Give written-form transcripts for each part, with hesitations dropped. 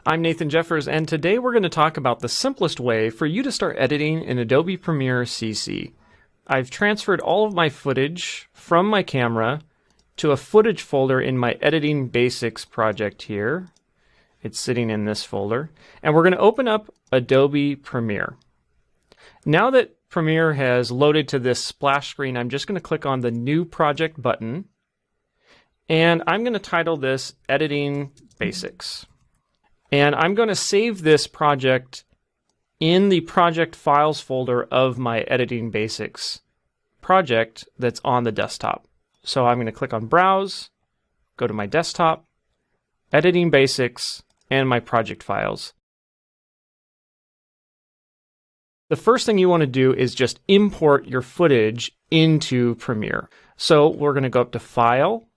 I'm Nathan Jeffers, and today we're going to talk about the simplest way for you to start editing in Adobe Premiere CC. I've transferred all of my footage from my camera to a footage folder in my Editing Basics project here. It's sitting in this folder, and we're going to open up Adobe Premiere. Now that Premiere has loaded to this splash screen, I'm just going to click on the New Project button, and I'm going to title this Editing Basics. And I'm going to save this project in the project files folder of my Editing Basics project that's on the desktop. So I'm going to click on Browse, go to my desktop, Editing Basics, and my project files. The first thing you want to do is just import your footage into Premiere. So we're going to go up to File,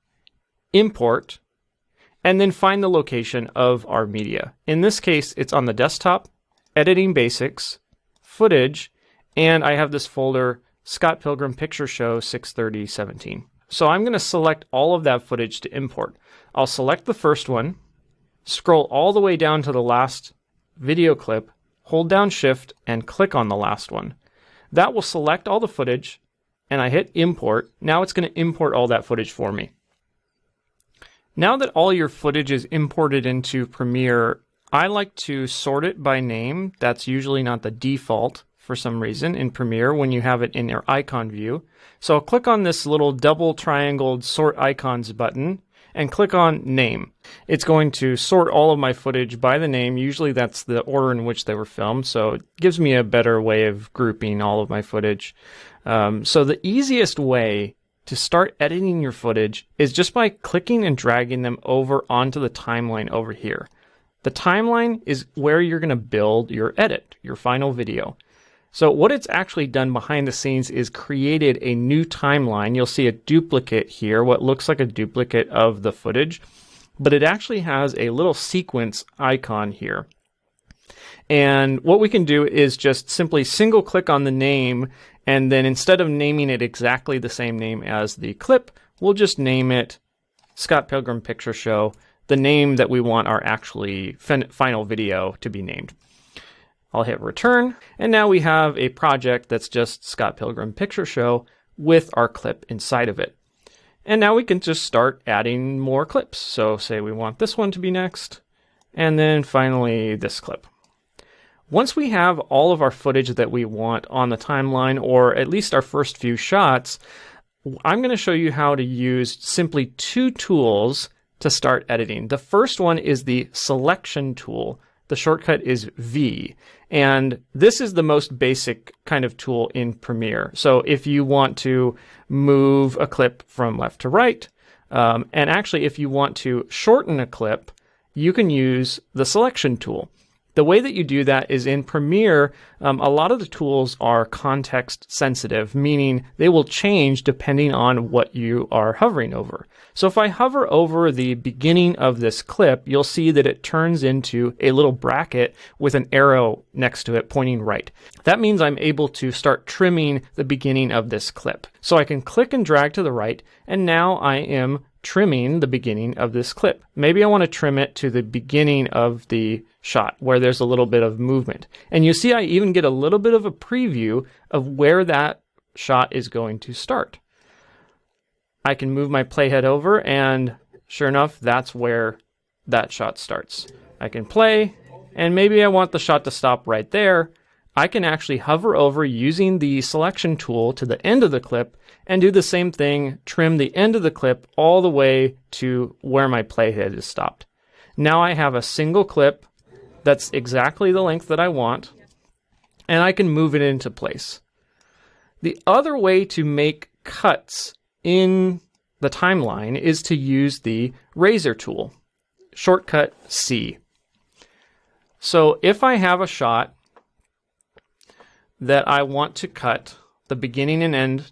Import, and then find the location of our media. In this case, it's on the desktop, Editing Basics, Footage, and I have this folder, Scott Pilgrim Picture Show 6/30/17. So I'm going to select all of that footage to import. I'll select the first one, scroll all the way down to the last video clip, hold down Shift, and click on the last one. That will select all the footage, and I hit Import. Now it's going to import all that footage for me. Now that all your footage is imported into Premiere, I like to sort it by name. That's usually not the default for some reason in Premiere when you have it in your icon view. So I'll click on this little double triangled Sort Icons button and click on Name. It's going to sort all of my footage by the name. Usually that's the order in which they were filmed, so it gives me a better way of grouping all of my footage. So the easiest way to start editing your footage is just by clicking and dragging them over onto the timeline over here. The timeline is where you're going to build your edit, your final video. So what it's actually done behind the scenes is created a new timeline. You'll see a duplicate here, what looks like a duplicate of the footage, but it actually has a little sequence icon here. And what we can do is just simply single click on the name, and then instead of naming it exactly the same name as the clip, we'll just name it Scott Pilgrim Picture Show, the name that we want our actually final video to be named. I'll hit return, and now we have a project that's just Scott Pilgrim Picture Show with our clip inside of it. And now we can just start adding more clips. So say we want this one to be next, and then finally this clip. Once we have all of our footage that we want on the timeline, or at least our first few shots, I'm going to show you how to use simply two tools to start editing. The first one is the selection tool. The shortcut is V, and this is the most basic kind of tool in Premiere. So if you want to move a clip from left to right, and actually if you want to shorten a clip, you can use the selection tool. The way that you do that is in Premiere, a lot of the tools are context sensitive, meaning they will change depending on what you are hovering over. So if I hover over the beginning of this clip, you'll see that it turns into a little bracket with an arrow next to it pointing right. That means I'm able to start trimming the beginning of this clip. So I can click and drag to the right, and now I am trimming the beginning of this clip. Maybe I want to trim it to the beginning of the shot where there's a little bit of movement. And you see I even get a little bit of a preview of where that shot is going to start. I can move my playhead over, and sure enough, that's where that shot starts. I can play, and maybe I want the shot to stop right there. I can actually hover over using the selection tool to the end of the clip and do the same thing, trim the end of the clip all the way to where my playhead is stopped. Now I have a single clip that's exactly the length that I want, and I can move it into place. The other way to make cuts in the timeline is to use the razor tool, shortcut C. So if I have a shot that I want to cut the beginning and end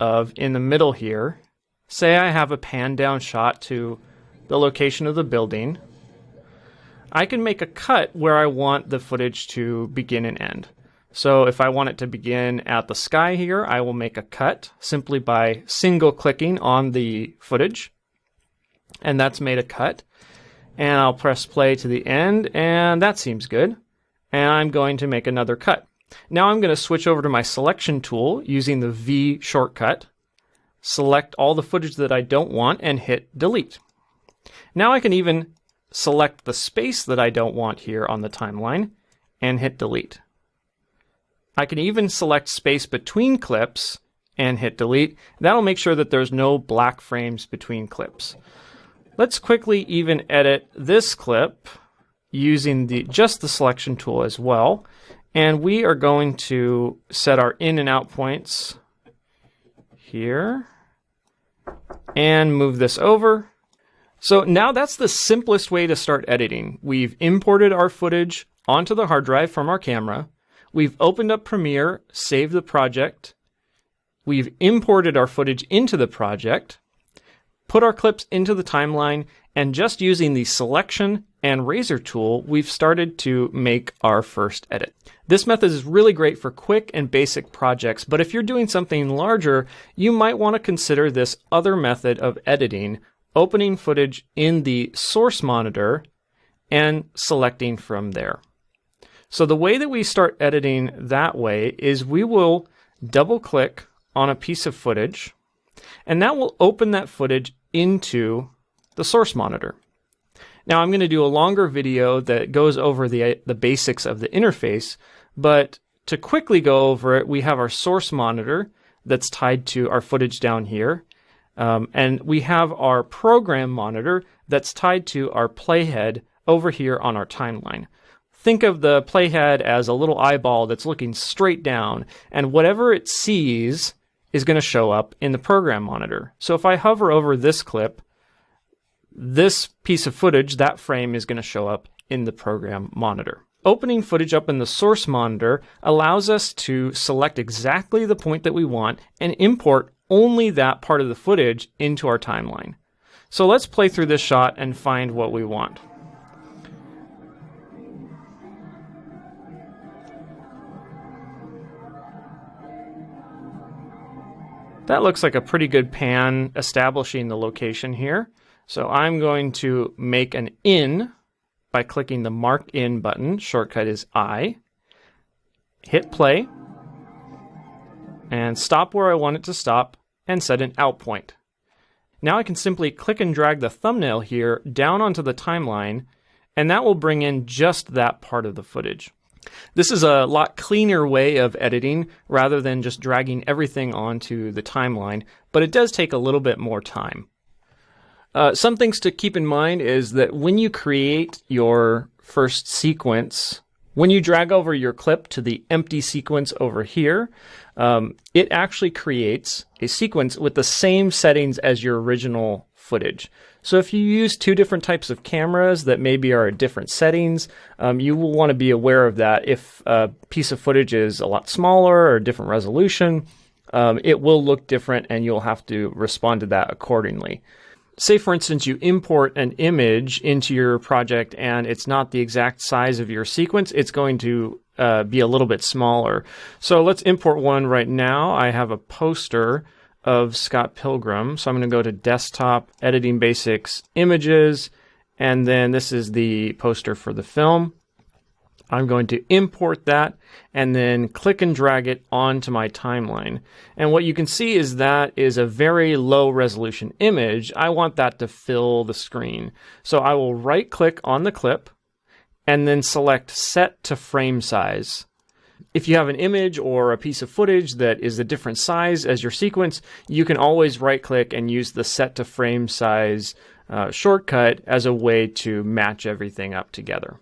of in the middle here, say I have a pan down shot to the location of the building, I can make a cut where I want the footage to begin and end. So if I want it to begin at the sky here, I will make a cut simply by single clicking on the footage, and that's made a cut. and I'll press play to the end, and that seems good. And I'm going to make another cut. Now I'm going to switch over to my selection tool using the V shortcut, select all the footage that I don't want, and hit delete. Now I can even select the space that I don't want here on the timeline and hit delete. I can even select space between clips and hit delete. That'll make sure that there's no black frames between clips. Let's quickly even edit this clip using just the selection tool as well. And we are going to set our in and out points here and move this over. So now that's the simplest way to start editing. We've imported our footage onto the hard drive from our camera. We've opened up Premiere, saved the project. We've imported our footage into the project, put our clips into the timeline, and just using the selection and razor tool, we've started to make our first edit. This method is really great for quick and basic projects, but if you're doing something larger, you might want to consider this other method of editing, opening footage in the source monitor and selecting from there. So the way that we start editing that way is we will double click on a piece of footage, and that will open that footage into the source monitor. Now I'm going to do a longer video that goes over the basics of the interface, but to quickly go over it, we have our source monitor that's tied to our footage down here, and we have our program monitor that's tied to our playhead over here on our timeline. Think of the playhead as a little eyeball that's looking straight down, and whatever it sees is going to show up in the program monitor. So if I hover over this clip, this piece of footage, that frame, is going to show up in the program monitor. Opening footage up in the source monitor allows us to select exactly the point that we want and import only that part of the footage into our timeline. So let's play through this shot and find what we want. That looks like a pretty good pan establishing the location here. So I'm going to make an in by clicking the Mark In button. Shortcut is I. Hit play. And stop where I want it to stop and set an out point. Now I can simply click and drag the thumbnail here down onto the timeline, and that will bring in just that part of the footage. This is a lot cleaner way of editing rather than just dragging everything onto the timeline, but it does take a little bit more time. Some things to keep in mind is that when you create your first sequence, when you drag over your clip to the empty sequence over here, it actually creates a sequence with the same settings as your original footage. So if you use two different types of cameras that maybe are at different settings, you will want to be aware of that. If a piece of footage is a lot smaller or different resolution, it will look different and you'll have to respond to that accordingly. Say, for instance, you import an image into your project and it's not the exact size of your sequence, it's going to be a little bit smaller. So let's import one right now. I have a poster of Scott Pilgrim. So I'm going to go to Desktop, Editing Basics, Images, and then this is the poster for the film. I'm going to import that and then click and drag it onto my timeline. And what you can see is that is a very low resolution image. I want that to fill the screen. So I will right click on the clip and then select Set to Frame Size. If you have an image or a piece of footage that is a different size as your sequence, you can always right click and use the Set to Frame Size shortcut as a way to match everything up together.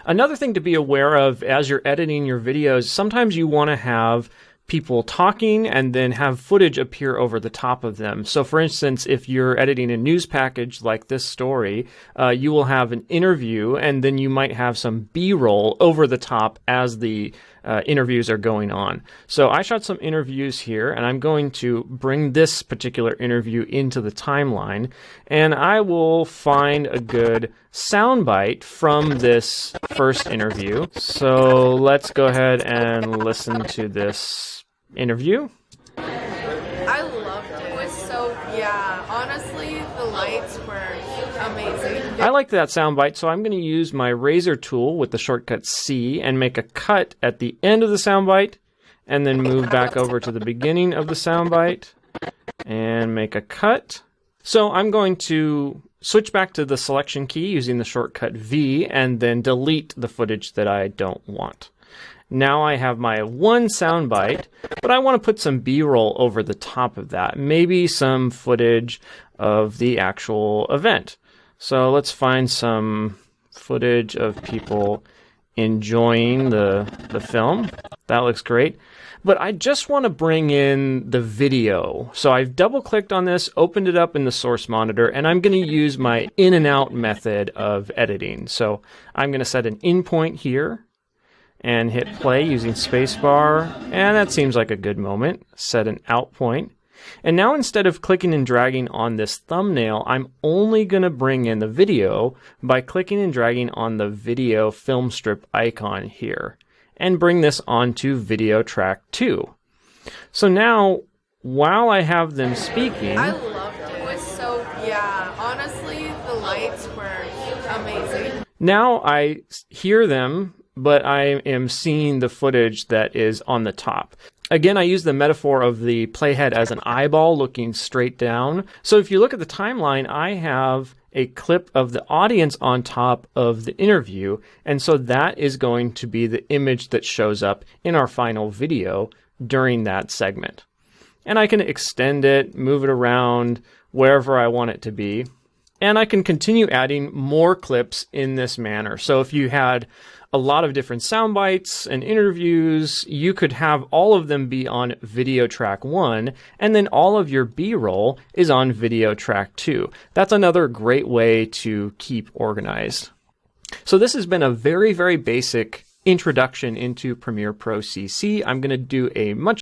Another thing to be aware of as you're editing your videos, sometimes you want to have people talking and then have footage appear over the top of them. So for instance, if you're editing a news package like this story, you will have an interview and then you might have some B-roll over the top as the interviews are going on. So I shot some interviews here and I'm going to bring this particular interview into the timeline and I will find a good soundbite from this first interview. So let's go ahead and listen to this interview. I loved it. It was so, yeah, honestly, the lights were amazing. I like that soundbite, so I'm going to use my razor tool with the shortcut C and make a cut at the end of the soundbite, and then move back over to the beginning of the soundbite and make a cut. So I'm going to switch back to the selection key using the shortcut V and then delete the footage that I don't want. Now I have my one soundbite, but I want to put some B-roll over the top of that. Maybe some footage of the actual event. So let's find some footage of people enjoying the film. That looks great. But I just want to bring in the video. So I've double-clicked on this, opened it up in the source monitor, and I'm going to use my in and out method of editing. So I'm going to set an in point here and hit play using spacebar, and that seems like a good moment. Set an out point. And now instead of clicking and dragging on this thumbnail, I'm only going to bring in the video by clicking and dragging on the video film strip icon here and bring this onto video track 2. So now, while I have them speaking, I loved it. It was so, yeah, honestly, the lights were amazing. Now I hear them, but I am seeing the footage that is on the top. Again, I use the metaphor of the playhead as an eyeball looking straight down. So if you look at the timeline, I have a clip of the audience on top of the interview, and so that is going to be the image that shows up in our final video during that segment. And I can extend it, move it around wherever I want it to be, and I can continue adding more clips in this manner. So if you had a lot of different sound bites and interviews, you could have all of them be on video track 1, and then all of your B-roll is on video track 2. That's another great way to keep organized. So this has been a very, very basic introduction into Premiere Pro CC. I'm going to do a much